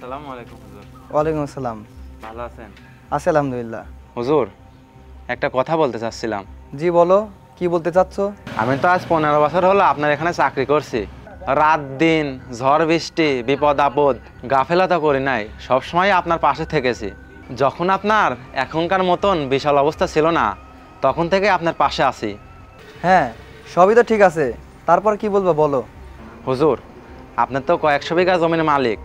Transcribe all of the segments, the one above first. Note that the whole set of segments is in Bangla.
আসসালামু আলাইকুম হুজুর। ওয়ালাইকুম আসসালাম। ভালো আছেন? আছি আলহামদুলিল্লাহ। হুজুর, একটা কথা বলতে চাচ্ছিলাম। জি বলো, কি বলতে চাচ্ছ? আমি তো আজ 15 বছর হলো আপনার এখানে চাকরি করছি। রাত দিন ঝড় বৃষ্টি বিপদ আপদ গাফেলতা করি নাই, সবসময় আপনার পাশে থেকেছি। যখন আপনার এখনকার মতন বিশাল অবস্থা ছিল না, তখন থেকে আপনার পাশে আছি। হ্যাঁ, সবই তো ঠিক আছে, তারপর কি বলবো বলো। হুজুর, আপনার তো কয়েকশো বিঘা জমির মালিক,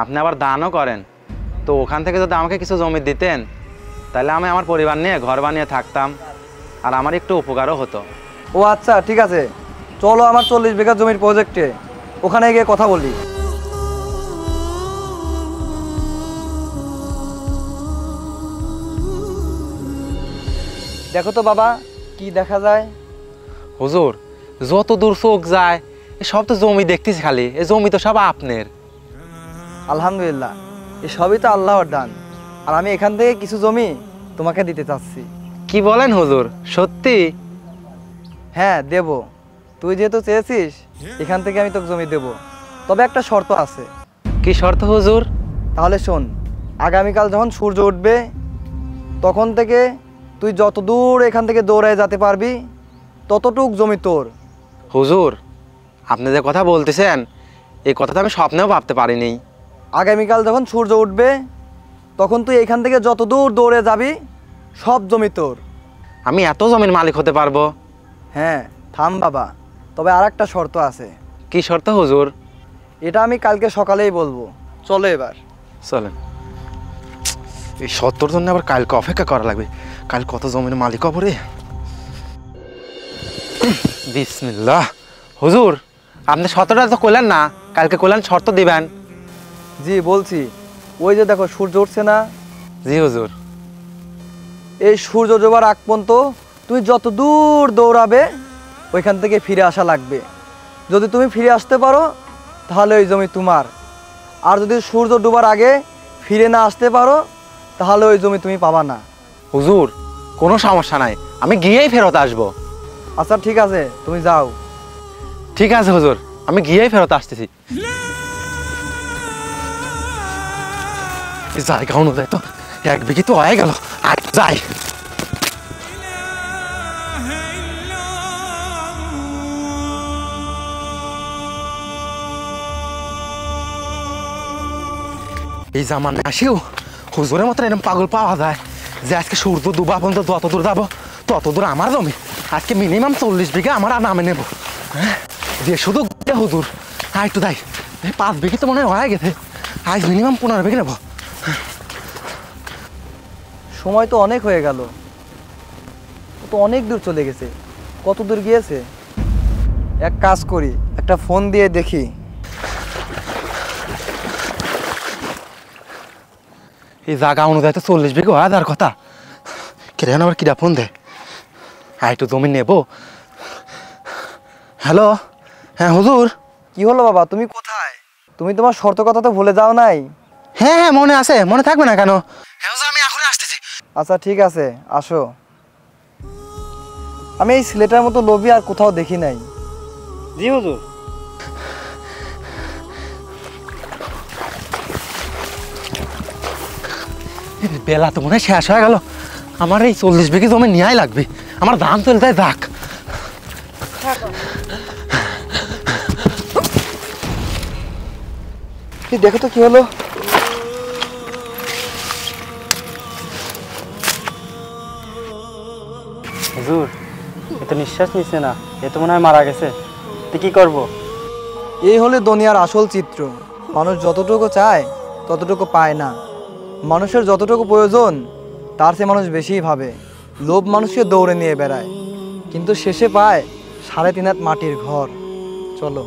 আপনি আবার দানও করেন। তো ওখান থেকে যদি আমাকে কিছু জমি দিতেন, তাহলে আমি আমার পরিবার নিয়ে ঘর বানিয়ে থাকতাম, আর আমার একটু উপকারও হতো। ও আচ্ছা, ঠিক আছে, চলো আমার 40 বিঘা জমির প্রজেক্টে, ওখানে গিয়ে কথা বলি। দেখো তো বাবা, কি দেখা যায়? হুজুর, যত দূর চোখ যায় সব তো জমি দেখতেছি, খালি এই জমি তো সব আপনার। আলহামদুলিল্লাহ, এই সবই তো আল্লাহর দান, আর আমি এখান থেকে কিছু জমি তোমাকে দিতে চাচ্ছি। কি বলেন হুজুর, সত্যি? হ্যাঁ দেব, তুই যেহেতু চেয়েছিস এখান থেকে আমি তোকে জমি দেব, তবে একটা শর্ত আছে। কি শর্ত হুজুর? তাহলে শোন, আগামীকাল যখন সূর্য উঠবে তখন থেকে তুই যত দূর এখান থেকে দৌড়ায় যেতে পারবি ততটুক জমি তোর। হুজুর, আপনি যে কথা বলতেছেন এই কথাটা আমি স্বপ্নেও ভাবতে পারিনি। আগামীকাল যখন সূর্য উঠবে তখন তুই এখান থেকে যত দূর দৌড়ে যাবি সব জমি তোর। আমি এত জমির মালিক হতে পারবো? হ্যাঁ থাম বাবা, তবে আর একটা শর্ত আছে। কি শর্ত হুজুর? এটা আমি কালকে সকালেই বলবো, চলো এবার। চলেন। এই শর্তর জন্য আবার কালকে অপেক্ষা করা লাগবে। কাল কত জমির মালিক হবো রে। বিসমিল্লাহ। হুজুর, আপনি শর্তটা তো কইলেন না, কালকে কইলেন শর্ত দিবেন। জি বলছি, ওই যে দেখো সূর্য উঠছে না? জি হুজুর। এই সূর্য ডোবার আগ পর্যন্ত তুই যত দূর দৌড়াবে ওইখান থেকে ফিরে আসা লাগবে। যদি তুমি ফিরে আসতে পারো তাহলে ওই জমি তোমার, আর যদি সূর্য ডোবার আগে ফিরে না আসতে পারো তাহলে ওই জমি তুমি পাবা না। হুজুর, কোনো সমস্যা নাই, আমি গিয়েই ফেরত আসবো। আচ্ছা ঠিক আছে, তুমি যাও। ঠিক আছে হুজুর, আমি গিয়েই ফেরত আসতেছি। জায়গা অনুযায়ী তো 1 বিঘি তো হয়ে গেল, আর যাই। এই জামানে আসিও হুজুরের মতন এরকম পাগল পাওয়া যায় যে আজকে সূর্য ডুবা পর্যন্ত যত দূর যাবো তত দূর আমার জমি। আজকে মিনিমাম 40 বিঘা আমার নামে নেবো। হ্যাঁ, যে শুধু হুজুর আর একটু দেয়, 5 বিঘি তো মনে হয় হয়ে গেছে, আজ মিনিমাম 15 বিঘি নেবো। সময় তো অনেক হয়ে গেল, ও তো অনেক দূর চলে গেছে। কত দূর গিয়েছে? এক কাজ করি, একটা ফোন দিয়ে দেখি। এই জায়গা অনুযায়ী তো 40 বিঘা হয় তার কথা। কেন আবার কিরা ফোন দেয়? আর একটু জমি নেবো। হ্যালো, হ্যাঁ হুজুর। কি হলো বাবা, তুমি কোথায়? তুমি তোমার শর্ত কথা তো ভুলে যাও নাই? হ্যাঁ হ্যাঁ মনে আছে, মনে থাকবে না কেন? হ্যাঁ হুজুর, আমি এখনই আসতেছি। আচ্ছা ঠিক আছে, আসো। আমি এই ছেলেটার মতো লোভী আর কোথাও দেখি নাই। জি হুজুর। বেলা তো মনে হয় শেষ হয়ে গেল, আমার এই 40 বিঘি জমি নেওয়াই লাগবে, আমার ধান চলতে যাক। দেখো তো কি হলো। হুজুর, এ তো নিঃশ্বাস নিচ্ছে না, এ তো মনে হয় মারা গেছে। তো কি করবো? এই হলে দুনিয়ার আসল চিত্র। মানুষ যতটুকু চায় ততটুকু পায় না। মানুষের যতটুকু প্রয়োজন তার চেয়ে মানুষ বেশিই ভাবে। লোভ মানুষকে দৌড়ে নিয়ে বেড়ায়, কিন্তু শেষে পায় 3.5 হাত মাটির ঘর। চলো।